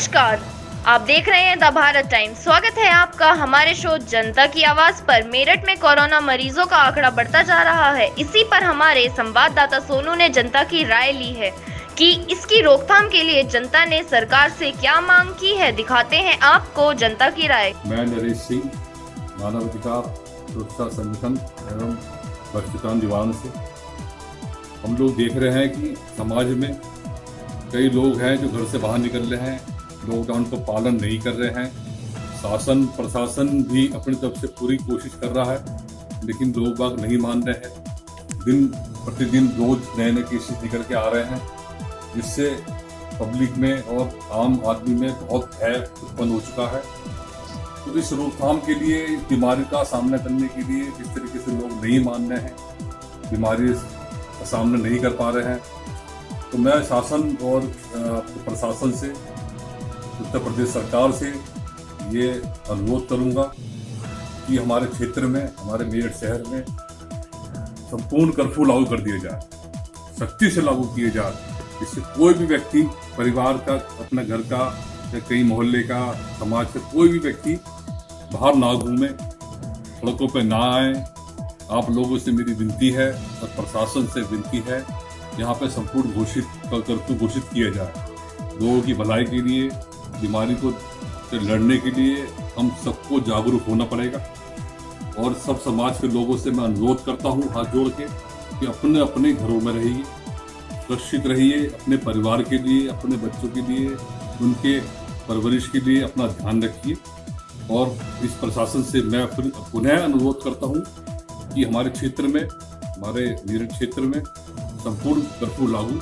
नमस्कार, आप देख रहे हैं द भारत टाइम्स। स्वागत है आपका हमारे शो जनता की आवाज पर। मेरठ में कोरोना मरीजों का आंकड़ा बढ़ता जा रहा है। इसी पर हमारे संवाददाता सोनू ने जनता की राय ली है कि इसकी रोकथाम के लिए जनता ने सरकार से क्या मांग की है। दिखाते हैं आपको जनता की राय। मैं नरेश सिंह, मानवाधिकार सुरक्षा संगठन एवं भ्रष्टाचार निवारण से। हम लोग देख रहे हैं कि समाज में कई लोग हैं जो घर से बाहर निकल रहे हैं, लॉकडाउन का पालन नहीं कर रहे हैं। शासन प्रशासन भी अपनी तरफ से पूरी कोशिश कर रहा है, लेकिन लोग बाग नहीं मान रहे हैं। दिन प्रतिदिन रोज नए नए केसेस निकल के आ रहे हैं, जिससे पब्लिक में और आम आदमी में बहुत भय उत्पन्न हो चुका है। तो इस रोकथाम के लिए, इस बीमारी का सामना करने के लिए जिस तरीके से लोग नहीं मान रहे हैं, बीमारी का सामना नहीं कर पा रहे हैं, तो मैं शासन और प्रशासन से, उत्तर प्रदेश सरकार से ये अनुरोध करूंगा कि हमारे क्षेत्र में, हमारे मेरठ शहर में संपूर्ण कर्फ्यू लागू कर दिया जाए, सख्ती से लागू किए जाए, जिससे कोई भी व्यक्ति परिवार का, अपने घर का या कई मोहल्ले का, समाज से कोई भी व्यक्ति बाहर ना घूमे, सड़कों पर ना आए। आप लोगों से मेरी विनती है और प्रशासन से विनती है, यहाँ पे संपूर्ण कर्फ्यू घोषित किया जाए। लोगों की भलाई के लिए, बीमारी को से लड़ने के लिए हम सबको जागरूक होना पड़ेगा। और सब समाज के लोगों से मैं अनुरोध करता हूँ हाथ जोड़ के कि अपने अपने घरों में रहिए, सुरक्षित रहिए, अपने परिवार के लिए, अपने बच्चों के लिए, उनके परवरिश के लिए अपना ध्यान रखिए। और इस प्रशासन से मैं फिर पुनः अनुरोध करता हूँ कि हमारे क्षेत्र में, हमारे मेरठ क्षेत्र में संपूर्ण कर्फ्यू लागू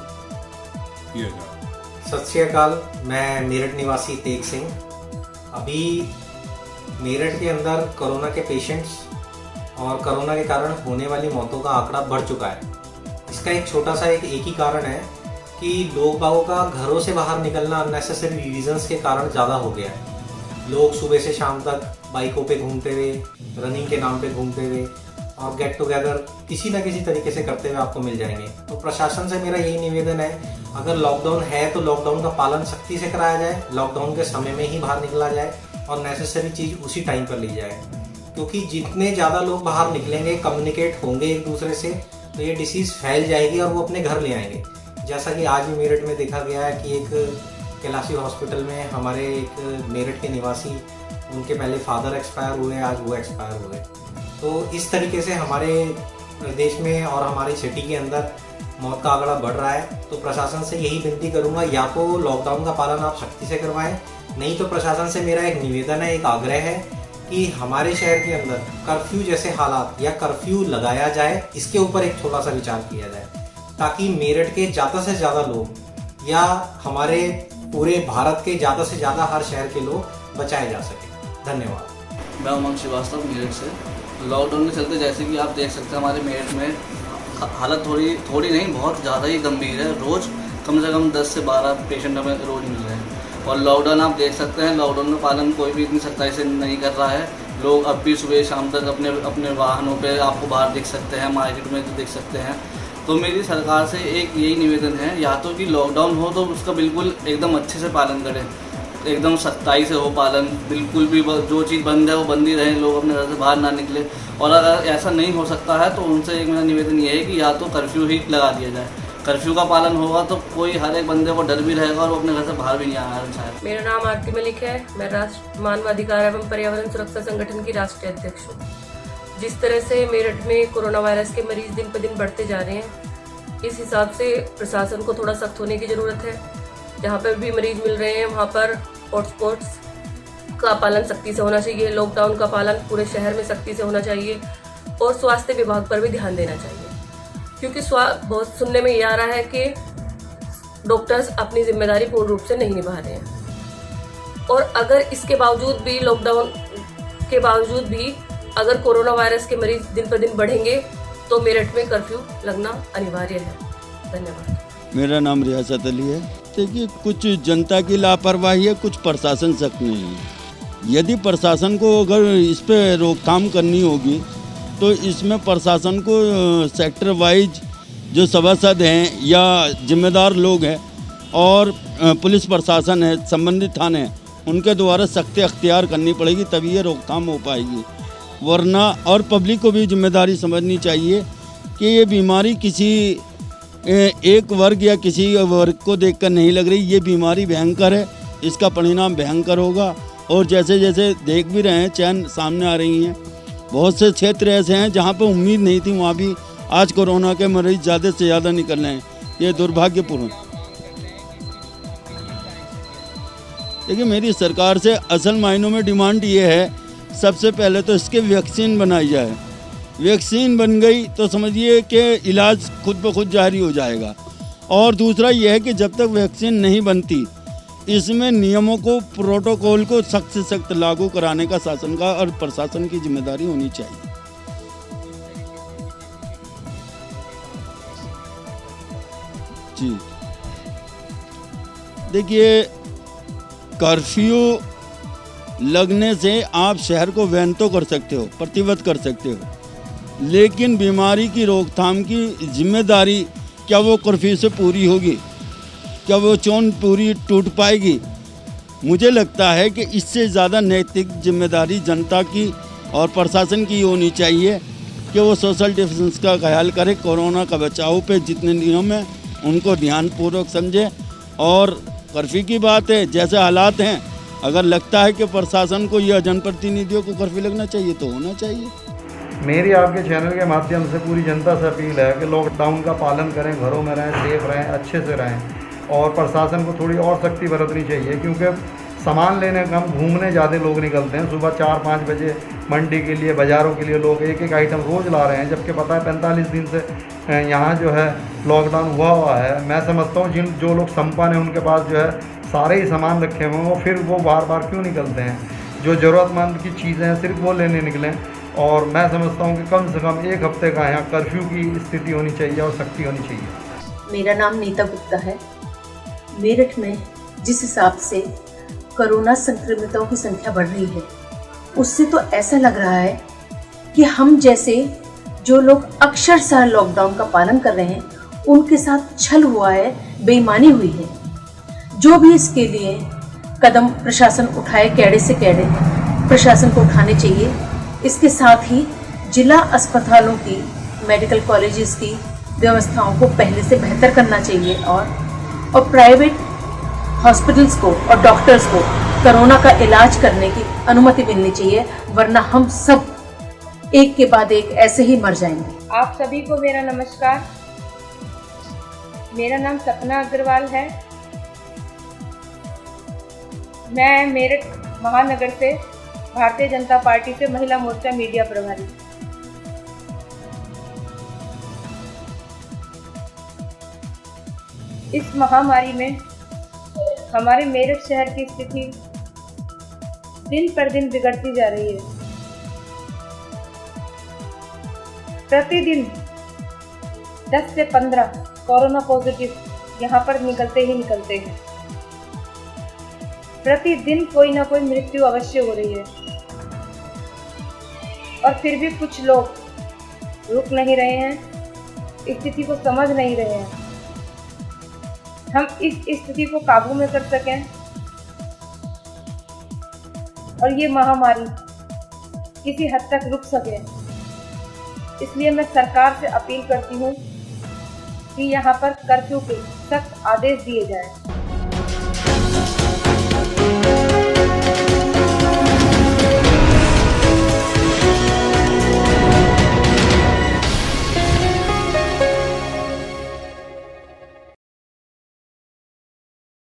किया जाए। सत श्री अकाल, मैं मेरठ निवासी तेग सिंह। अभी मेरठ के अंदर कोरोना के पेशेंट्स और कोरोना के कारण होने वाली मौतों का आंकड़ा बढ़ चुका है। इसका एक छोटा सा एक ही कारण है कि लोग बागों का घरों से बाहर निकलना अननेसेसरी रीजंस के कारण ज़्यादा हो गया है। लोग सुबह से शाम तक बाइकों पे घूमते हुए, रनिंग के नाम पे घूमते हुए और गेट टुगेदर किसी न किसी तरीके से करते हुए आपको मिल जाएंगे। तो प्रशासन से मेरा यही निवेदन है, अगर लॉकडाउन है तो लॉकडाउन का पालन सख्ती से कराया जाए, लॉकडाउन के समय में ही बाहर निकला जाए और नेसेसरी चीज़ उसी टाइम पर ली जाए। क्योंकि जितने ज़्यादा लोग बाहर निकलेंगे, कम्युनिकेट होंगे एक दूसरे से, तो ये डिसीज़ फैल जाएगी और वो अपने घर ले आएंगे। जैसा कि आज भी मेरठ में देखा गया है कि एक कैलाशी हॉस्पिटल में हमारे एक मेरठ के निवासी, उनके पहले फादर एक्सपायर हुए, आज वो एक्सपायर हुए। तो इस तरीके से हमारे प्रदेश में और हमारी सिटी के अंदर मौत का आंकड़ा बढ़ रहा है। तो प्रशासन से यही विनती करूंगा, या तो लॉकडाउन का पालन आप सख्ती से करवाएं, नहीं तो प्रशासन से मेरा एक निवेदन है, एक आग्रह है कि हमारे शहर के अंदर कर्फ्यू जैसे हालात या कर्फ्यू लगाया जाए, इसके ऊपर एक छोटा सा विचार किया जाए, ताकि मेरठ के ज़्यादा से ज़्यादा लोग या हमारे पूरे भारत के ज़्यादा से ज़्यादा हर शहर के लोग बचाए जा सके। धन्यवाद। मैं उमंग श्रीवास्तव, मेरठ से। लॉकडाउन के चलते जैसे कि आप देख सकते हैं, हमारे मेरठ में हालत थोड़ी नहीं, बहुत ज़्यादा ही गंभीर है। रोज़ कम से कम 10 से 12 पेशेंट हमें रोज़ मिल रहे हैं। और लॉकडाउन आप देख सकते हैं, लॉकडाउन का पालन कोई भी इतनी सख्ताई से नहीं कर रहा है। लोग अब भी सुबह शाम तक अपने वाहनों पे आपको बाहर दिख सकते हैं, मार्केट में दिख सकते हैं। तो मेरी सरकार से एक यही निवेदन है, या तो कि लॉकडाउन हो तो उसका बिल्कुल एकदम अच्छे से पालन करें, एकदम सख्ताई से हो पालन, बिल्कुल भी जो चीज़ बंद है वो बंद ही रहे, लोग अपने घर से बाहर ना निकले। और अगर ऐसा नहीं हो सकता है तो उनसे एक मेरा निवेदन ये है कि या तो कर्फ्यू ही लगा दिया जाए। कर्फ्यू का पालन होगा तो कोई हर एक बंदे को डर भी रहेगा और वो अपने घर से बाहर भी नहीं आना चाहे। मेरा नाम आरती मलिक है। मैं राष्ट्रीय मानवाधिकार एवं पर्यावरण सुरक्षा संगठन की राष्ट्रीय अध्यक्ष हूँ। जिस तरह से मेरठ में कोरोना वायरस के मरीज दिन पर दिन बढ़ते जा रहे हैं, इस हिसाब से प्रशासन को थोड़ा सख्त होने की ज़रूरत है। जहाँ पर भी मरीज मिल रहे हैं वहाँ पर हॉटस्पॉट्स का पालन सख्ती से होना चाहिए, लॉकडाउन का पालन पूरे शहर में सख्ती से होना चाहिए और स्वास्थ्य विभाग पर भी ध्यान देना चाहिए। क्योंकि बहुत सुनने में ये आ रहा है कि डॉक्टर्स अपनी जिम्मेदारी पूर्ण रूप से नहीं निभा रहे हैं। और अगर इसके बावजूद भी, लॉकडाउन के बावजूद भी अगर कोरोना वायरस के मरीज दिन पर दिन बढ़ेंगे तो मेरठ में कर्फ्यू लगना अनिवार्य है। धन्यवाद। मेरा नाम रियासत अली है। देखिए, कुछ जनता की लापरवाही है, कुछ प्रशासन सख्त नहीं है। यदि प्रशासन को अगर इस पर रोकथाम करनी होगी तो इसमें प्रशासन को सेक्टर वाइज जो सभासद हैं या जिम्मेदार लोग हैं और पुलिस प्रशासन है, संबंधित थाने हैं, उनके द्वारा सख्ती अख्तियार करनी पड़ेगी, तभी ये रोकथाम हो पाएगी। वरना और पब्लिक को भी जिम्मेदारी समझनी चाहिए कि ये बीमारी किसी एक वर्ग या किसी वर्ग को देखकर नहीं लग रही। ये बीमारी भयंकर है, इसका परिणाम भयंकर होगा। और जैसे जैसे देख भी रहे हैं, चैन सामने आ रही हैं। बहुत से क्षेत्र ऐसे हैं जहाँ पे उम्मीद नहीं थी, वहाँ भी आज कोरोना के मरीज ज़्यादा से ज़्यादा निकल रहे हैं। ये दुर्भाग्यपूर्ण। देखिए, मेरी सरकार से असल मायनों में डिमांड ये है, सबसे पहले तो इसके वैक्सीन बनाई जाए। वैक्सीन बन गई तो समझिए कि इलाज खुद ब खुद जारी हो जाएगा। और दूसरा यह है कि जब तक वैक्सीन नहीं बनती, इसमें नियमों को, प्रोटोकॉल को सख्त से सख्त लागू कराने का शासन का और प्रशासन की जिम्मेदारी होनी चाहिए। जी देखिए, कर्फ्यू लगने से आप शहर को बैन तो कर सकते हो, प्रतिबद्ध कर सकते हो, लेकिन बीमारी की रोकथाम की जिम्मेदारी क्या वो कर्फ्यू से पूरी होगी? क्या वो चोन पूरी टूट पाएगी? मुझे लगता है कि इससे ज़्यादा नैतिक जिम्मेदारी जनता की और प्रशासन की होनी चाहिए कि वो सोशल डिस्टेंस का ख्याल करे, कोरोना का बचाव पे जितने नियम हैं उनको ध्यानपूर्वक समझे। और कर्फ्यू की बात है, जैसे हालात हैं, अगर लगता है कि प्रशासन को या जनप्रतिनिधियों को कर्फ्यू लगना चाहिए तो होना चाहिए। मेरी आपके चैनल के माध्यम से पूरी जनता से अपील है कि लॉकडाउन का पालन करें, घरों में रहें, सेफ रहें, अच्छे से रहें। और प्रशासन को थोड़ी और सख्ती बरतनी चाहिए, क्योंकि सामान लेने कम, घूमने ज़्यादा लोग निकलते हैं। सुबह 4-5 बजे मंडी के लिए, बाज़ारों के लिए लोग एक एक आइटम रोज़ ला रहे हैं, जबकि पता है 45 दिन से यहाँ जो है लॉकडाउन हुआ है। मैं समझता हूँ जो लोग संपन्न हैं उनके पास जो है सारे ही सामान रखे हुए हैं, फिर वो बार बार क्यों निकलते हैं? जो ज़रूरतमंद की चीज़ें हैं सिर्फ वो लेने निकलें। और मैं समझता हूँ कि कम से कम 1 हफ्ते का यहाँ कर्फ्यू की स्थिति होनी चाहिए और सख्ती होनी चाहिए। मेरा नाम नीता गुप्ता है। मेरठ में जिस हिसाब से कोरोना संक्रमितों की संख्या बढ़ रही है, उससे तो ऐसा लग रहा है कि हम जैसे जो लोग अक्षरशः लॉकडाउन का पालन कर रहे हैं, उनके साथ छल हुआ है, बेईमानी हुई है। जो भी इसके लिए कदम प्रशासन उठाए, कैडे से कैडे प्रशासन को उठाने चाहिए। इसके साथ ही जिला अस्पतालों की, मेडिकल कॉलेजेस की व्यवस्थाओं को पहले से बेहतर करना चाहिए और प्राइवेट हॉस्पिटल्स को और डॉक्टर्स को कोरोना का इलाज करने की अनुमति मिलनी चाहिए, वरना हम सब एक के बाद एक ऐसे ही मर जाएंगे। आप सभी को मेरा नमस्कार। मेरा नाम सपना अग्रवाल है। मैं मेरठ महानगर से भारतीय जनता पार्टी से महिला मोर्चा मीडिया प्रभारी। इस महामारी में हमारे मेरठ शहर की स्थिति दिन पर दिन बिगड़ती जा रही है। प्रतिदिन 10 से 15 कोरोना पॉजिटिव यहाँ पर निकलते ही निकलते हैं। प्रतिदिन कोई ना कोई मृत्यु अवश्य हो रही है, और फिर भी कुछ लोग रुक नहीं रहे हैं, स्थिति को समझ नहीं रहे हैं। हम इस स्थिति को काबू में कर सकें और ये महामारी किसी हद तक रुक सके, इसलिए मैं सरकार से अपील करती हूँ कि यहाँ पर कर्फ्यू के सख्त आदेश दिए जाएं।